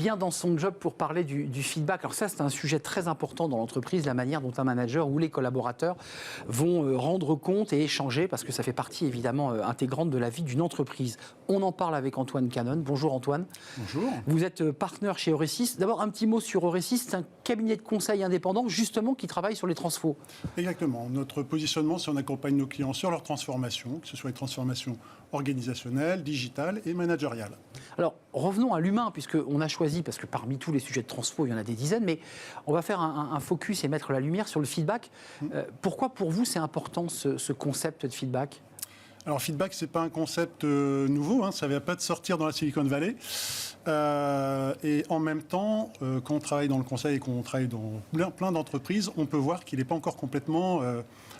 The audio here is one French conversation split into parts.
bien dans son job pour parler du feedback. Alors ça, c'est un sujet très important dans l'entreprise, la manière dont un manager ou les collaborateurs vont rendre compte et échanger, parce que ça fait partie évidemment intégrante de la vie d'une entreprise. On en parle avec Antoine Canon. Bonjour Antoine. Bonjour. Vous êtes partenaire chez Euresys. D'abord, un petit mot sur Euresys. C'est un cabinet de conseil indépendant, justement, qui travaille sur les transfos. Exactement. Notre positionnement, c'est on accompagne nos clients sur leur transformation, que ce soit les transformations organisationnelles, digitales et managériales. Alors, revenons à l'humain, puisqu'on a choisi, parce que parmi tous les sujets de transfo, il y en a des dizaines, mais on va faire un focus et mettre la lumière sur le feedback. Pourquoi, pour vous, c'est important ce concept de feedback ? Alors, feedback, ce n'est pas un concept nouveau, ça ne vient pas de sortir dans la Silicon Valley. Et en même temps, quand on travaille dans le conseil et qu'on travaille dans plein d'entreprises, on peut voir qu'il n'est pas encore complètement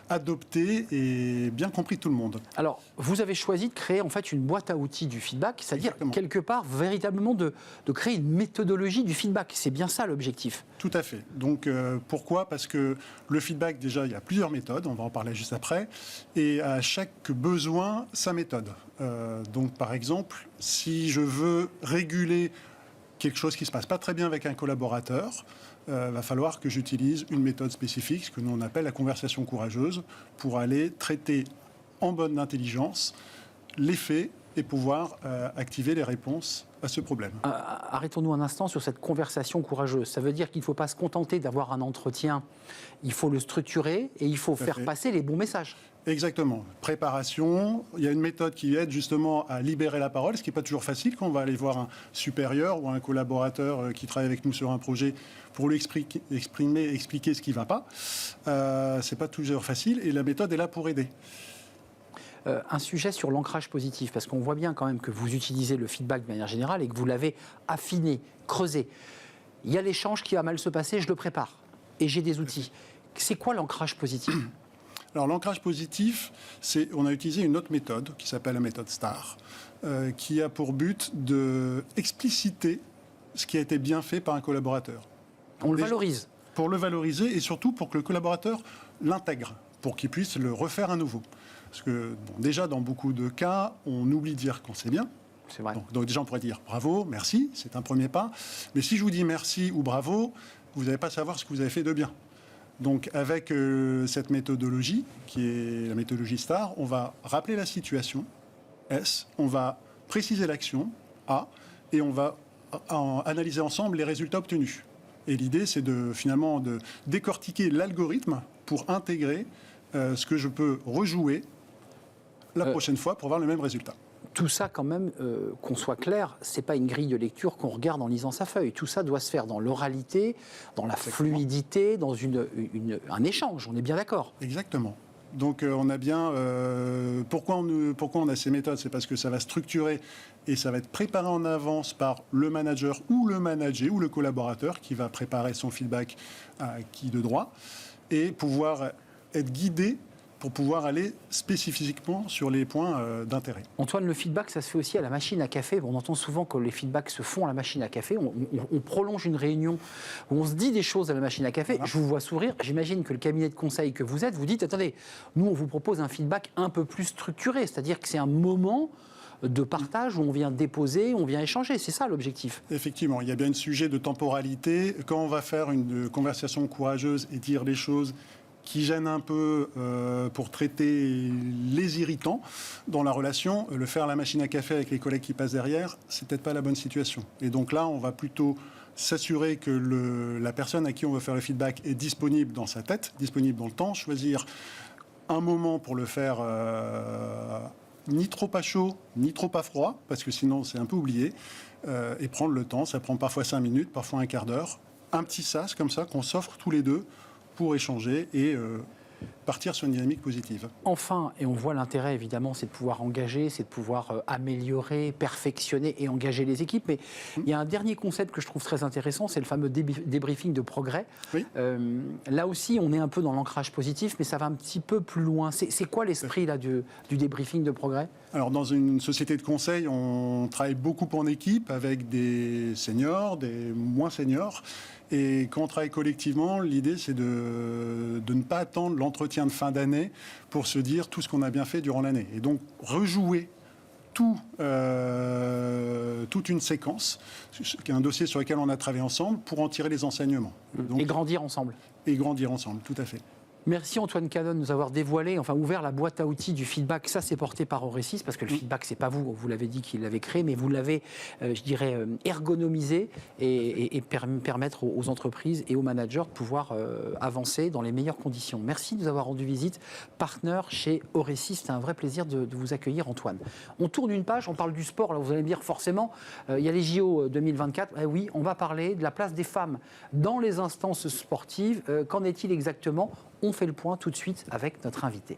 adopté et bien compris de tout le monde. Alors, vous avez choisi de créer en fait une boîte à outils du feedback, c'est-à-dire Exactement. quelque part véritablement de créer une méthodologie du feedback. C'est bien ça l'objectif. Tout à fait. Donc, pourquoi ? Parce que le feedback, déjà, il y a plusieurs méthodes, on va en parler juste après, et à chaque besoin, sa méthode. Donc, par exemple, si je veux réguler quelque chose qui ne se passe pas très bien avec un collaborateur, va falloir que j'utilise une méthode spécifique, ce que nous on appelle la conversation courageuse, pour aller traiter en bonne intelligence les faits et pouvoir activer les réponses à ce problème. Arrêtons-nous un instant sur cette conversation courageuse. Ça veut dire qu'il ne faut pas se contenter d'avoir un entretien, il faut le structurer et il faut faire passer les bons messages. Exactement. Préparation, il y a une méthode qui aide justement à libérer la parole, ce qui n'est pas toujours facile quand on va aller voir un supérieur ou un collaborateur qui travaille avec nous sur un projet pour lui expliquer ce qui ne va pas. Ce n'est pas toujours facile et la méthode est là pour aider. Un sujet sur l'ancrage positif, parce qu'on voit bien quand même que vous utilisez le feedback de manière générale et que vous l'avez affiné, creusé. Il y a l'échange qui va mal se passer, je le prépare et j'ai des outils. C'est quoi l'ancrage positif ? Alors l'ancrage positif, on a utilisé une autre méthode qui s'appelle la méthode STAR, qui a pour but d'expliciter ce qui a été bien fait par un collaborateur. On le valorise. Pour le valoriser et surtout pour que le collaborateur l'intègre, pour qu'il puisse le refaire à nouveau. Parce que déjà dans beaucoup de cas, on oublie de dire quand c'est bien. C'est vrai. Donc déjà on pourrait dire bravo, merci, c'est un premier pas. Mais si je vous dis merci ou bravo, vous n'allez pas savoir ce que vous avez fait de bien. Donc avec cette méthodologie, qui est la méthodologie STAR, on va rappeler la situation, S, on va préciser l'action, A, et on va analyser ensemble les résultats obtenus. Et l'idée, c'est finalement de décortiquer l'algorithme pour intégrer ce que je peux rejouer la prochaine fois pour avoir le même résultat. Tout ça, quand même, qu'on soit clair, c'est pas une grille de lecture qu'on regarde en lisant sa feuille. Tout ça doit se faire dans l'oralité, dans la fluidité, dans un échange. On est bien d'accord. Exactement. Donc on a bien... pourquoi on a ces méthodes ? C'est parce que ça va structurer et ça va être préparé en avance par le manager ou le manager ou le collaborateur qui va préparer son feedback à qui de droit et pouvoir être guidé pour pouvoir aller spécifiquement sur les points d'intérêt. Antoine, le feedback, ça se fait aussi à la machine à café. On entend souvent que les feedbacks se font à la machine à café. On prolonge une réunion où on se dit des choses à la machine à café. Voilà. Je vous vois sourire. J'imagine que le cabinet de conseil que vous êtes, vous dites, attendez, nous, on vous propose un feedback un peu plus structuré. C'est-à-dire que c'est un moment de partage où on vient déposer, on vient échanger. C'est ça l'objectif. Effectivement, il y a bien un sujet de temporalité. Quand on va faire une conversation courageuse et dire les choses qui gêne un peu pour traiter les irritants dans la relation, le faire à la machine à café avec les collègues qui passent derrière, c'est peut-être pas la bonne situation. Et donc là, on va plutôt s'assurer que la personne à qui on veut faire le feedback est disponible dans sa tête, disponible dans le temps, choisir un moment pour le faire ni trop à chaud, ni trop à froid, parce que sinon c'est un peu oublié, et prendre le temps. Ça prend parfois 5 minutes, parfois un quart d'heure. Un petit sas comme ça qu'on s'offre tous les deux pour échanger et partir sur une dynamique positive. Enfin, et on voit l'intérêt évidemment, c'est de pouvoir engager, c'est de pouvoir améliorer, perfectionner et engager les équipes. Mais il y a un dernier concept que je trouve très intéressant, c'est le fameux débriefing de progrès. Oui. Là aussi, on est un peu dans l'ancrage positif, mais ça va un petit peu plus loin. C'est quoi l'esprit là, du débriefing de progrès ? Alors, dans une société de conseil, on travaille beaucoup en équipe avec des seniors, des moins seniors. Et quand on travaille collectivement, l'idée, c'est de ne pas attendre l'entretien de fin d'année pour se dire tout ce qu'on a bien fait durant l'année. Et donc, rejouer toute une séquence, qui est un dossier sur lequel on a travaillé ensemble, pour en tirer les enseignements. Donc, et grandir ensemble. Et grandir ensemble, tout à fait. Merci Antoine Cadonne de nous avoir dévoilé, enfin ouvert la boîte à outils du feedback. Ça, c'est porté par Aurecis, parce que le feedback, c'est pas vous, vous l'avez dit qu'il l'avait créé, mais vous l'avez, je dirais, ergonomisé et permettre aux entreprises et aux managers de pouvoir avancer dans les meilleures conditions. Merci de nous avoir rendu visite, partenaire chez Aurecis. C'était un vrai plaisir de vous accueillir, Antoine. On tourne une page, on parle du sport. Là, vous allez me dire forcément, il y a les JO 2024. Eh oui, on va parler de la place des femmes dans les instances sportives. Qu'en est-il exactement ? On fait le point tout de suite avec notre invité.